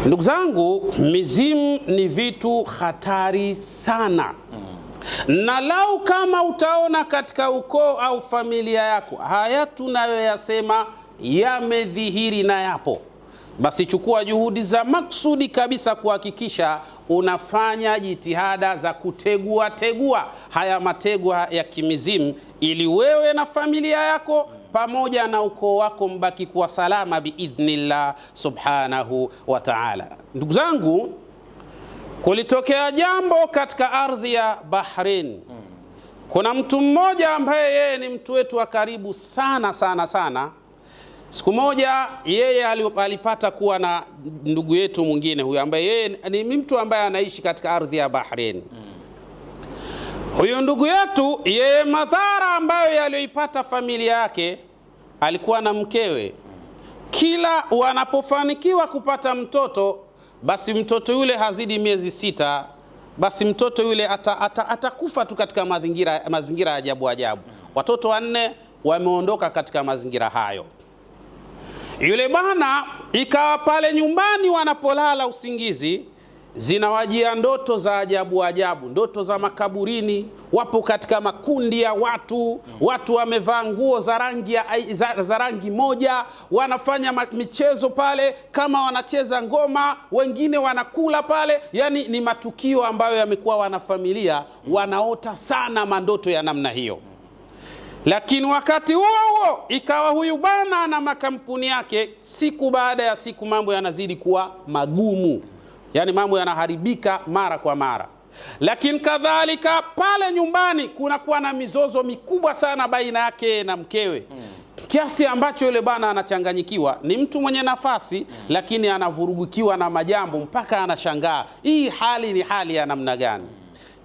Ndugu zangu, mizimu ni vitu hatari sana. Na lau kama utaona katika ukoo au familia yako haya tunayoyasema yamedhihiri na yapo, basi chukua juhudi za maksudi kabisa kuhakikisha unafanya jitihada za kutegua haya matego ya kimizimu, ili wewe na familia yako pamoja na ukoo wako mbaki kuwa salama biidhnillah subhanahu wa ta'ala. Ndugu zangu, kulitokea jambo katika ardhi ya Bahrain. Kuna mtu mmoja ambaye yeye ni mtu wetu wa karibu sana. Siku moja yeye alipata kuwa na ndugu yetu mwingine huyu ambaye yeye ni mtu ambaye anaishi katika ardhi ya Bahrain. Huyu ndugu yetu yeye madhara ambayo yaliyoipata familia yake, alikuwa na mkewe. Kila wanapofanikiwa kupata mtoto, basi mtoto yule hazidi miezi 6, basi mtoto yule atakufa tu katika mazingira ajabu. Watoto 4 wameondoka katika mazingira hayo. Yule bana ikawa pale nyumbani wanapolala usingizi, zinawajia ndoto za ajabu, ndoto za makaburini. Wapo katika makundi ya watu wamevaa nguo za rangi moja, wanafanya michezo pale kama wanacheza ngoma, wengine wanakula pale. Yani ni matukio ambayo yamekuwa wanafamilia wanaota sana mandoto ya namna hiyo. Lakini wakati huo ikawa huyu bana na makampuni yake, siku baada ya siku mambo yanazidi kuwa magumu. Yani mambo yanaharibika mara kwa mara. Lakini kadhalika pale nyumbani kunakuwa na mizozo mikubwa sana baina yake na mkewe. Kiasi ambacho yule bana anachanganyikiwa. Ni mtu mwenye nafasi, lakini anavurugikiwa na majambo mpaka anashangaa hii hali ni hali ya namna gani.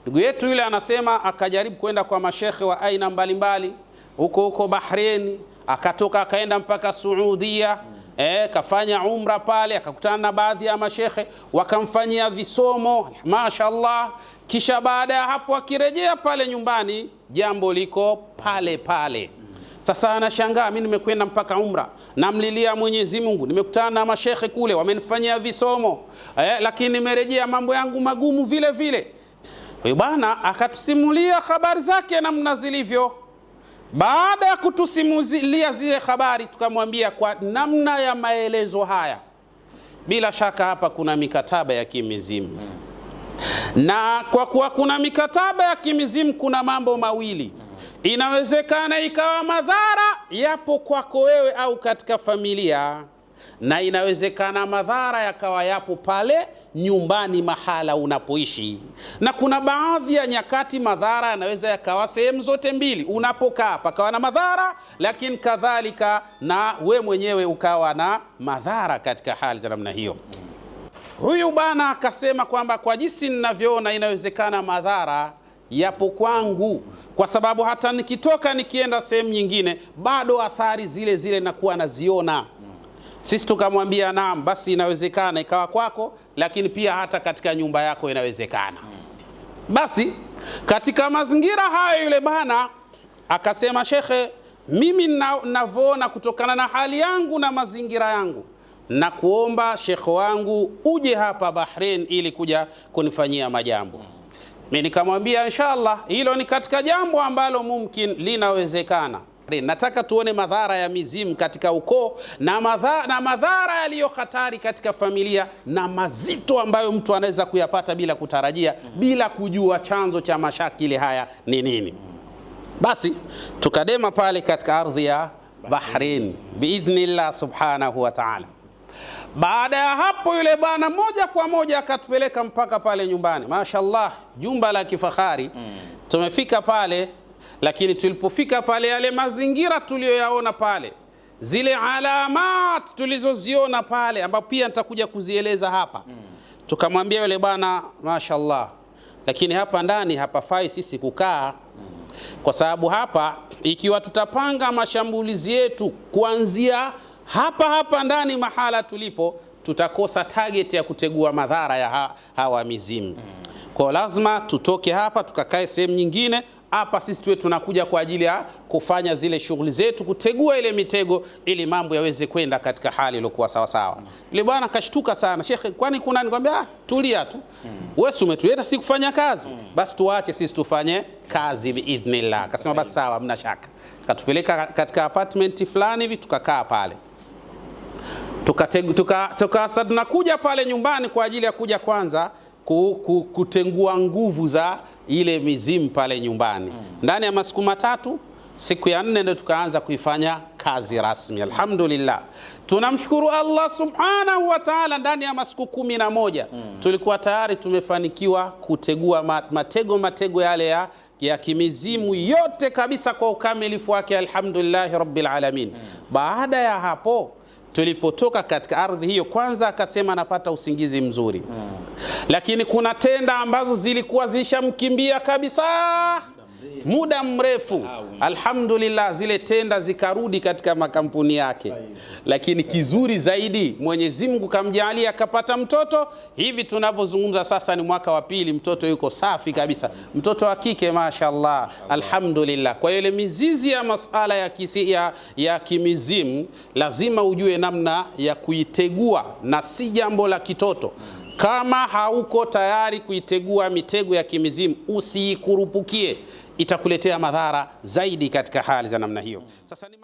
Ndugu yetu yule anasema akajaribu kwenda kwa mashekhe wa aina mbalimbali huko Bahrain, akatoka akaenda mpaka Saudia. Kafanya umra pale, akakutana na baadhi ya mashekhe wakamfanyia visomo, mashaallah. Kisha baada ya hapo akirejea pale nyumbani, jambo liko pale. Sasa anashangaa, mimi nimekwenda mpaka umra, namlilia Mwenyezi Mungu, nimekutana na mashekhe kule wamenifanyia visomo, lakini nimerejea mambo yangu magumu vile. Huyo bwana akatusimulia habari zake namna zilivyo. Baada ya kutusimulia zile habari, tukamwambia kwa namna ya maelezo haya, bila shaka hapa kuna mikataba ya kimizimu. Na kwa kuwa kuna mikataba ya kimizimu, kuna mambo mawili. Inawezekana ikawa madhara yapo kwako wewe au katika familia, na inawezekana madhara yakawa yapo pale nyumbani mahala unapoishi. Na kuna baadhi ya nyakati madhara yanaweza yakawa sehemu zote mbili. Unapokaa pakawa na madhara, lakini kadhalika na we mwenyewe ukawa na madhara katika hali za namna hiyo. Huyu bana akasema kwamba kwa jinsi ninavyoona inawezekana madhara yapo kwangu, kwa sababu hata nikitoka nikienda sehemu nyingine bado athari zile nakuwa naziona. Sisi tukamwambia naam, basi inawezekana ikawa kwako, lakini pia hata katika nyumba yako inawezekana. Basi katika mazingira hayo yule bana akasema, shekhe, mimi navyoona kutokana na hali yangu na mazingira yangu, na kuomba shekhe wangu uje hapa Bahrain ili kuja kunifanyia majambo. Mimi nikamwambia inshallah hilo ni katika jambo ambalo mumkin linawezekana. Nataka tuone madhara ya mizimu katika ukoo na madhara yaliyo hatari katika familia, na mazito ambayo mtu anaweza kuyapata bila kutarajia, bila kujua chanzo cha mashakili haya ni nini. Basi tukadema pale katika ardhi ya Bahrain biidhnillah subhanahu wa ta'ala. Baada ya hapo yule bwana moja kwa moja akatupeleka mpaka pale nyumbani. Mashaallah, jumba la kifahari. Tumefika pale, lakini tulipofika pale yale mazingira tuliyoyaona pale, zile alamat tulizoziona pale, ambapo pia nitakuja kuzieleza hapa. Tukamwambia yule bwana, mashaallah, lakini hapa ndani hapafai sisi kukaa, kwa sababu hapa ikiwa tutapanga mashambulizi yetu kuanzia hapa ndani mahala tulipo, tutakosa target ya kutegua madhara ya hawa mizimu. Kwa lazima tutoke hapa tukakae sehemu nyingine hapa sisi tuwe tunakuja kwa ajili ya kufanya zile shughuli zetu, kutegua ile mitego ili mambo yaweze kwenda katika hali iliyokuwa sawa sawa. Yule bwana kashtuka sana, Sheikh, kwani kuna? Nikwambia tulia tu, wewe umetuleta si kufanya kazi, basi tuache sisi tufanye kazi biidhnillah. Akasema basi sawa, mna shaka. Katupeleka katika apartment fulani hivi, tukakaa pale, tunakuja pale nyumbani kwa ajili ya kuja kwanza kutengua nguvu za ile mizimu pale nyumbani. Ndani ya masiku matatu, siku ya 4 ndio tukaanza kuifanya kazi rasmi. Alhamdulillah, tunamshukuru Allah subhanahu wa ta'ala, ndani ya masiku 11 tulikuwa tayari tumefanikiwa kutegua matego yale ya kimizimu yote kabisa kwa ukamilifu wake, alhamdulillah rabbil alamin. Baada ya hapo tulipotoka katika ardhi hiyo, kwanza akasema anapata usingizi mzuri, lakini kuna tenda ambazo zilikuwa zishamkimbia kabisa muda mrefu. Alhamdulillah, zile tenda zikarudi katika makampuni yake. Lakini kizuri zaidi, Mwenyezi Mungu kamjalia akapata mtoto. Hivi tunavyozungumza sasa ni mwaka wa 2, mtoto yuko safi kabisa, mtoto wa kike mashaallah, alhamdulillah. Kwa hiyo ile mizizi ya masala ya kimizimu lazima ujue namna ya kuitegua, na si jambo la kitoto. Kama hauko tayari kuitegua mitego ya kimizimu, usiikurupukie, itakuletea madhara zaidi katika hali za namna hiyo. Sasa ni